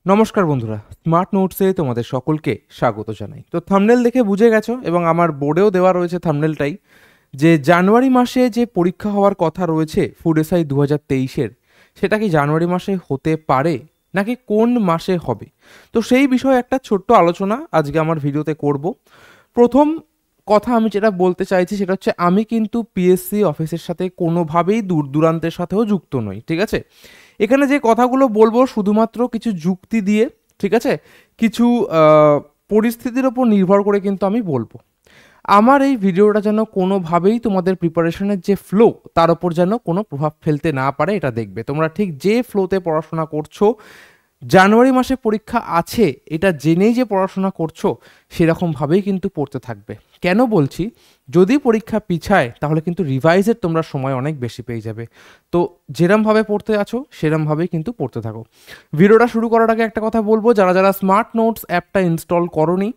নমস্কার বন্ধুরা, স্মার্ট নোটসে তোমাদের সকলকে স্বাগত জানাই। তো থাম্বনেল দেখে বুঝে গেছো এবং আমার বোর্ডেও দেওয়া রয়েছে থাম্বনেলটাই, যে জানুয়ারি মাসে যে পরীক্ষা হওয়ার কথা রয়েছে ফুড এসআই 2023-এর, সেটা কি জানুয়ারি মাসে হতে পারে নাকি কোন মাসে হবে? তো সেই বিষয়ে একটা ছোট্ট আলোচনা আজকে আমার ভিডিওতে করব। প্রথম কথা আমি যেটা বলতে চাইছি সেটা হচ্ছে, আমি কিন্তু পিএসসি অফিসের সাথে কোনোভাবেই দূর দূরান্তের সাথেও যুক্ত নই, ঠিক আছে? এখানে যে কথাগুলো বলবো শুধুমাত্র কিছু যুক্তি দিয়ে, ঠিক আছে, কিছু আহ, পরিস্থিতির ওপর নির্ভর করে কিন্তু আমি বলবো। আমার এই ভিডিওটা যেন কোনোভাবেই তোমাদের প্রিপারেশনের যে ফ্লো তার ওপর যেন কোনো প্রভাব ফেলতে না পারে, এটা দেখবে। তোমরা ঠিক যে ফ্লোতে পড়াশোনা করছো, জানুয়ারি মাসে পরীক্ষা আছে এটা জেনেই যে পড়াশোনা করছো, সেরকমভাবেই কিন্তু পড়তে থাকবে। কেন বলছি? যদি পরীক্ষা পিছায় তাহলে কিন্তু রিভাইজের তোমরা সময় অনেক বেশি পেয়ে যাবে। তো যেরমভাবে পড়তে আছো সেরমভাবেই কিন্তু পড়তে থাকো। ভিডিওটা শুরু করার আগে একটা কথা বলবো, যারা যারা স্মার্ট নোটস অ্যাপটা ইনস্টল করোনি,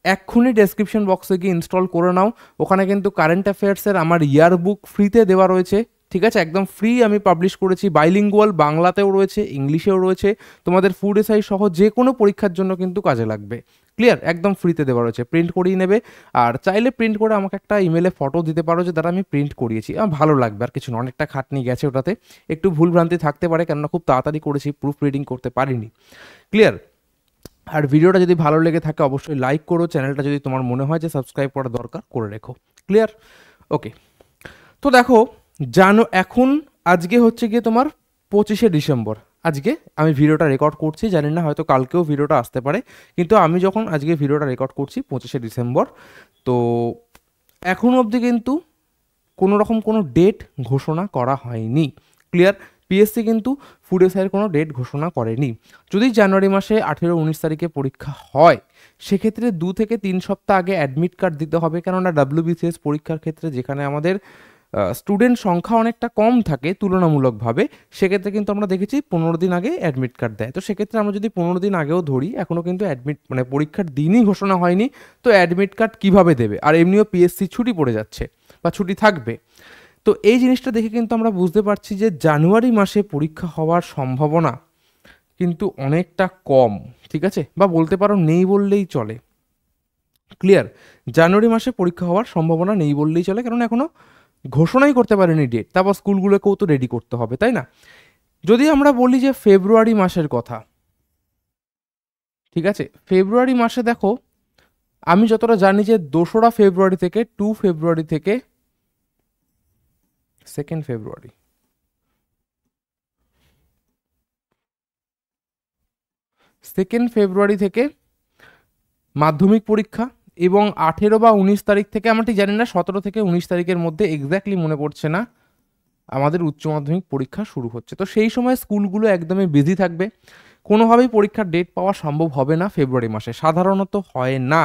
এক্ষুনি ডেসক্রিপশন বক্সে গিয়ে ইনস্টল করে নাও। ওখানে কিন্তু কারেন্ট অ্যাফেয়ার্সের আমার ইয়ার বুক ফ্রিতে দেওয়া রয়েছে, ঠিক আছে? একদম ফ্রি আমি পাবলিশ করেছি, বাইলিঙ্গুয়াল, বাংলাতেও রয়েছে, ইংলিশেও রয়েছে। তোমাদের ফুড এসআই সহ যে কোনো পরীক্ষার জন্য কিন্তু কাজে লাগবে। ক্লিয়ার? একদম ফ্রিতে দেওয়া রয়েছে, প্রিন্ট করিয়ে নেবে। আর চাইলে প্রিন্ট করে আমাকে একটা ইমেলে ফটো দিতে পারো যে দ্বারা আমি প্রিন্ট করিয়েছি, আমার ভালো লাগবে। আর কিছু না, অনেকটা খাটনি গেছে ওটাতে, একটু ভুলভ্রান্তি থাকতে পারে কেননা খুব তাড়াতাড়ি করেছি, প্রুফ রিডিং করতে পারিনি। ক্লিয়ার? আর ভিডিওটা যদি ভালো লেগে থাকে অবশ্যই লাইক করো, চ্যানেলটা যদি তোমার মনে হয় যে সাবস্ক্রাইব করা দরকার করে রেখো। ক্লিয়ার? ওকে। তো দেখো, জানো এখন আজকে হচ্ছে গিয়ে তোমার 25শে ডিসেম্বর। আজকে আমি ভিডিওটা রেকর্ড করছি, জানি না হয়তো কালকেও ভিডিওটা আসতে পারে, কিন্তু আমি যখন আজকে ভিডিওটা রেকর্ড করছি 25শে ডিসেম্বর, তো এখন অবধি কিন্তু কোনো রকম কোনো ডেট ঘোষণা করা হয়নি। ক্লিয়ার? পিএসসি কিন্তু ফুড এসআইয়ের কোনো ডেট ঘোষণা করেনি। যদি জানুয়ারি মাসে 18-19 তারিখে পরীক্ষা হয়, সেক্ষেত্রে 2 থেকে 3 সপ্তাহ আগে অ্যাডমিট কার্ড দিতে হবে, কেননা ডাব্লিউবিসিএস পরীক্ষার ক্ষেত্রে যেখানে আমাদের স্টুডেন্ট সংখ্যা অনেকটা কম থাকে তুলনামূলকভাবে, সেক্ষেত্রে কিন্তু আমরা দেখেছি 15 দিন আগে অ্যাডমিট কার্ড দেয়। তো সেক্ষেত্রে আমরা যদি 15 দিন আগেও ধরি, এখনও কিন্তু অ্যাডমিট মানে পরীক্ষার দিনই ঘোষণা হয়নি, তো অ্যাডমিট কার্ড কিভাবে দেবে? আর এমনিও পিএসসি ছুটি পড়ে যাচ্ছে বা ছুটি থাকবে। তো এই জিনিসটা দেখে কিন্তু আমরা বুঝতে পারছি যে জানুয়ারি মাসে পরীক্ষা হওয়ার সম্ভাবনা কিন্তু অনেকটা কম, ঠিক আছে? বা বলতে পারো নেই বললেই চলে। ক্লিয়ার? জানুয়ারি মাসে পরীক্ষা হওয়ার সম্ভাবনা নেই বললেই চলে, কারণ এখনো ঘোষণাই করতে পারেনি ডেট। তারপর স্কুলগুলোকেও তো রেডি করতে হবে, তাই না? যদি আমরা বলি যে ফেব্রুয়ারি মাসের কথা, ঠিক আছে, ফেব্রুয়ারি মাসে দেখো, আমি যতটা জানি যে 2রা ফেব্রুয়ারি থেকে 2 ফেব্রুয়ারি থেকে 2nd ফেব্রুয়ারি, 2nd ফেব্রুয়ারি থেকে মাধ্যমিক পরীক্ষা, এবং 18 বা 19 তারিখ থেকে, আমরা ঠিক জানি না, 17 থেকে 19 তারিখের মধ্যে, এক্স্যাক্টলি মনে পড়ছে না, আমাদের উচ্চ মাধ্যমিক পরীক্ষা শুরু হচ্ছে। তো সেই সময় স্কুলগুলো একদমই বিজি থাকবে, কোনোভাবেই পরীক্ষার ডেট পাওয়া সম্ভব হবে না ফেব্রুয়ারি মাসে, সাধারণত হয় না।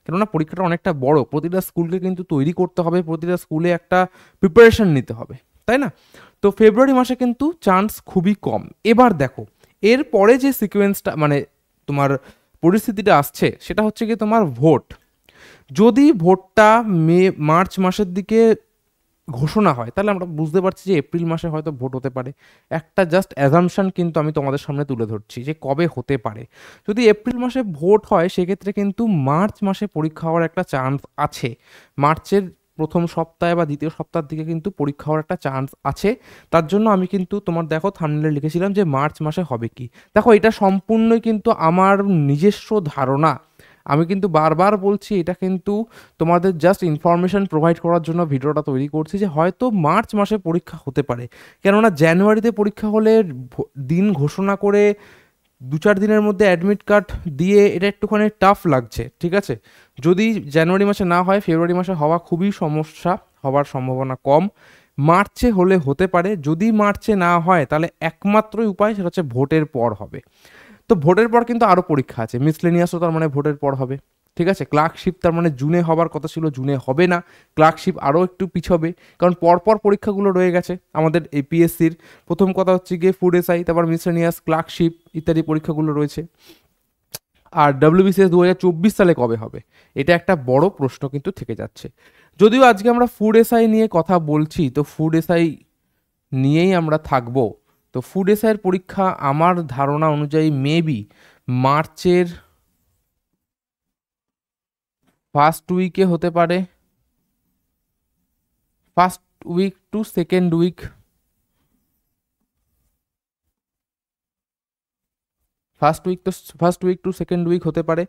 কেননা পরীক্ষাটা অনেকটা বড়, প্রতিটা স্কুলকে কিন্তু তৈরি করতে হবে, প্রতিটা স্কুলে একটা প্রিপারেশন নিতে হবে, তাই না? তো ফেব্রুয়ারি মাসে কিন্তু চান্স খুবই কম। এবার দেখো, এর পরে যে সিকোয়েন্সটা মানে তোমার পরিস্থিতিটা আসছে, সেটা হচ্ছে কি তোমার ভোট। যদি ভোটটা মার্চ মাসের দিকে ঘোষণা হয়, তাহলে আমরা বুঝতে পারছি যে এপ্রিল মাসে হয়তো ভোট হতে পারে। একটা জাস্ট অ্যাজাম্পশন কিন্তু আমি তোমাদের সামনে তুলে ধরছি যে কবে হতে পারে। যদি এপ্রিল মাসে ভোট হয়, সেক্ষেত্রে কিন্তু মার্চ মাসে পরীক্ষা হওয়ার একটা চান্স আছে। মার্চের প্রথম সপ্তাহে বা দ্বিতীয় সপ্তাহের দিকে কিন্তু পরীক্ষা হওয়ার একটা চান্স আছে। তার জন্য আমি কিন্তু তোমার দেখো থাম্বনেলে লিখেছিলাম যে মার্চ মাসে হবে কি। দেখো, এটা সম্পূর্ণই কিন্তু আমার নিজস্ব ধারণা। আমি কিন্তু বারবার বলছি, এটা কিন্তু তোমাদের জাস্ট ইনফরমেশন প্রোভাইড করার জন্য ভিডিওটা তৈরি করছি, যে হয়তো মার্চ মাসে পরীক্ষা হতে পারে। কেননা জানুয়ারিতে পরীক্ষা হলে দিন ঘোষণা করে 2-4 দিনের মধ্যে অ্যাডমিট কার্ড দিয়ে এটা একটুখানি টাফ লাগছে, ঠিক আছে? যদি জানুয়ারি মাসে না হয়, ফেব্রুয়ারি মাসে হওয়া খুবই সমস্যা, হওয়ার সম্ভাবনা কম। মার্চে হলে হতে পারে। যদি মার্চে না হয়, তাহলে একমাত্রই উপায় সেটা হচ্ছে ভোটের পর হবে। তো ভোটের পর কিন্তু আরও পরীক্ষা আছে, মিসলেনিয়াসও তার মানে ভোটের পর হবে, ঠিক আছে? ক্লার্কশিপ তার মানে জুনে হবার কথা ছিল, জুনে হবে না, ক্লার্কশিপ আরও একটু পিছবে, কারণ পরপর পরীক্ষাগুলো রয়ে গেছে আমাদের এই পিএসসির। প্রথম কথা হচ্ছে গিয়ে ফুড এসআই, তারপর মিসলেনিয়াস, ক্লার্কশিপ ইত্যাদি পরীক্ষাগুলো রয়েছে। আর ডাব্লিউবিসিএস 2024 সালে কবে হবে, এটা একটা বড় প্রশ্ন কিন্তু থেকে যাচ্ছে। যদিও আজকে আমরা ফুড এসআই নিয়ে কথা বলছি, তো ফুড এসআই নিয়েই আমরা থাকবো। তো ফুড এসআইয়ের পরীক্ষা আমার ধারণা অনুযায়ী মেবি মার্চের ফার্স্ট উইকে হতে পারে, first week to second week, first week to second week হতে পারে।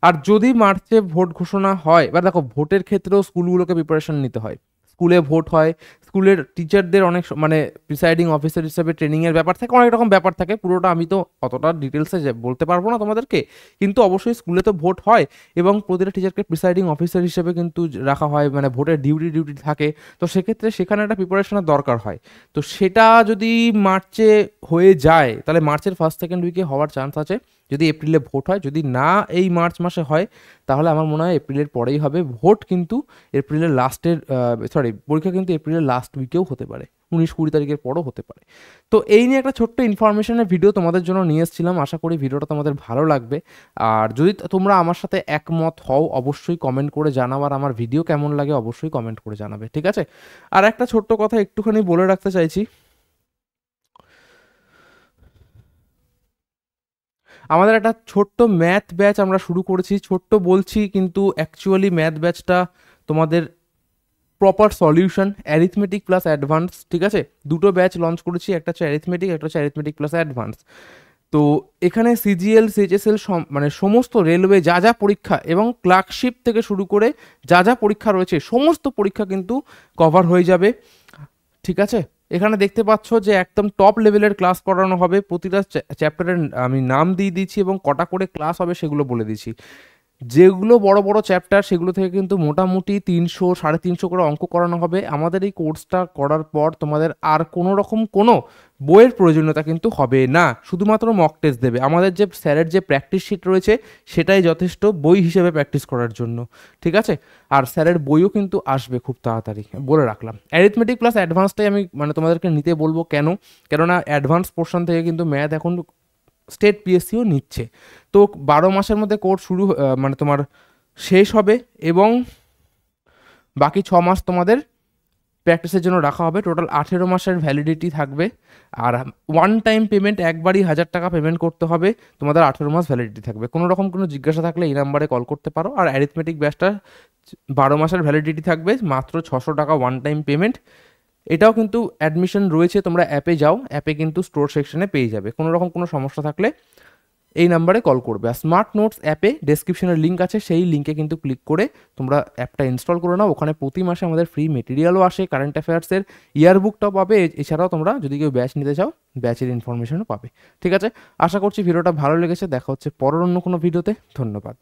আর যদি মার্চে ভোট ঘোষণা হয়, এবার দেখো ভোটের ক্ষেত্রেও স্কুলগুলোকে প্রিপারেশন নিতে হয়, স্কুলে ভোট হয়, স্কুলের টিচারদের অনেক মানে প্রিসাইডিং অফিসার হিসেবে ট্রেনিংয়ের ব্যাপার থাকে, অনেক রকম ব্যাপার থাকে, পুরোটা আমি তো অতটা ডিটেলসে বলতে পারবো না তোমাদেরকে, কিন্তু অবশ্যই স্কুলে তো ভোট হয় এবং প্রতিটা টিচারকে প্রিসাইডিং অফিসার হিসেবে কিন্তু রাখা হয়, মানে ভোটের ডিউটি থাকে। তো সেক্ষেত্রে সেখানে একটা প্রিপারেশনের দরকার হয়। তো সেটা যদি মার্চে হয়ে যায় তাহলে মার্চের ফার্স্ট সেকেন্ড উইকে হওয়ার চান্স আছে, যদি এপ্রিলে ভোট হয়। যদি না এই মার্চ মাসে হয় তাহলে আমার মনে হয় এপ্রিলের পরেই হবে। ভোট কিন্তু এপ্রিলের লাস্টের পরীক্ষা কিন্তু এপ্রিলের লাস্ট উইকেও হতে পারে, 19-20 তারিখের পরও হতে পারে। তো এই নিয়ে একটা ছোট্ট ইনফরমেশনের ভিডিও তোমাদের জন্য নিয়ে এসেছিলাম, আশা করি ভিডিওটা তোমাদের ভালো লাগবে। আর যদি তোমরা আমার সাথে একমত হও অবশ্যই কমেন্ট করে জানাও, আর আমার ভিডিও কেমন লাগে অবশ্যই কমেন্ট করে জানাবে, ঠিক আছে? আর একটা ছোট্ট কথা একটুখানি বলে রাখতে চাইছি, আমাদের একটা ছোট্ট ম্যাথ ব্যাচ আমরা শুরু করেছি, ছোট্ট বলছি কিন্তু অ্যাকচুয়ালি ম্যাথ ব্যাচটা তোমাদের proper solution, arithmetic plus advance, ঠিক আছে? দুটো ব্যাচ লঞ্চ করেছি, একটা হচ্ছে অ্যারিথমেটিক, একটা হচ্ছে অ্যারিথমেটিক প্লাস অ্যাডভান্স। তো এখানে সিজিএল সিএইচএসএল মানে সমস্ত রেলওয়ে যা যা পরীক্ষা এবং ক্লার্কশিপ থেকে শুরু করে যা যা পরীক্ষা রয়েছে সমস্ত পরীক্ষা কিন্তু কভার হয়ে যাবে, ঠিক আছে? এখানে দেখতে পাচ্ছ যে একদম টপ লেভেলের ক্লাস করানো হবে, প্রতিটা চ্যাপ্টারের আমি নাম দিয়ে দিচ্ছি এবং কটা করে ক্লাস হবে সেগুলো বলে দিচ্ছি। যেগুলো বড় বড় চ্যাপ্টার সেগুলো থেকে কিন্তু মোটামুটি 300-350 করে অঙ্ক করানো হবে। আমাদের এই কোর্সটা করার পর তোমাদের আর কোনো রকম কোনো বইয়ের প্রয়োজনীয়তা কিন্তু হবে না, শুধুমাত্র মক টেস্ট দেবে। আমাদের যে স্যারের যে প্র্যাকটিস শিট রয়েছে সেটাই যথেষ্ট বই হিসেবে প্র্যাকটিস করার জন্য, ঠিক আছে? আর স্যারের বইও কিন্তু আসবে খুব তাড়াতাড়ি, বলে রাখলাম। অ্যারিথমেটিক প্লাস অ্যাডভান্সটাই আমি মানে তোমাদেরকে নিতে বলবো, কেননা অ্যাডভান্স পোর্শন থেকে কিন্তু ম্যাথ এখন স্টেট পিএসসিও নিচ্ছে। তো 12 মাসের মধ্যে কোর্স শুরু মানে তোমার শেষ হবে এবং বাকি 6 মাস তোমাদের প্র্যাকটিসের জন্য রাখা হবে। টোটাল 18 মাসের ভ্যালিডিটি থাকবে। আর ওয়ান টাইম পেমেন্ট, একবারই 1000 টাকা পেমেন্ট করতে হবে, তোমাদের 18 মাস ভ্যালিডিটি থাকবে। কোনো রকম কোনো জিজ্ঞাসা থাকলে এই নাম্বারে কল করতে পারো। আর অ্যারিথমেটিক ব্যাচটা 12 মাসের ভ্যালিডিটি থাকবে, মাত্র 600 টাকা ওয়ান টাইম পেমেন্ট। এটাও কিন্তু অ্যাডমিশন রয়েছে, তোমরা অ্যাপে যাও, অ্যাপে কিন্তু স্টোর সেকশনে পেয়ে যাবে। কোনো রকম কোনো সমস্যা থাকলে এই নাম্বারে কল করবে। আর স্মার্ট নোটস অ্যাপে ডেসক্রিপশনের লিঙ্ক আছে, সেই লিঙ্কে কিন্তু ক্লিক করে তোমরা অ্যাপটা ইনস্টল করে নাও। ওখানে প্রতি মাসে আমাদের ফ্রি মেটেরিয়ালও আসে, কারেন্ট অ্যাফেয়ার্সের ইয়ারবুকটাও পাবে। এছাড়াও তোমরা যদি কেউ ব্যাচ নিতে চাও ব্যাচের ইনফরমেশনও পাবে, ঠিক আছে? আশা করছি ভিডিওটা ভালো লেগেছে। দেখা হচ্ছে পরের অন্য কোনো ভিডিওতে। ধন্যবাদ।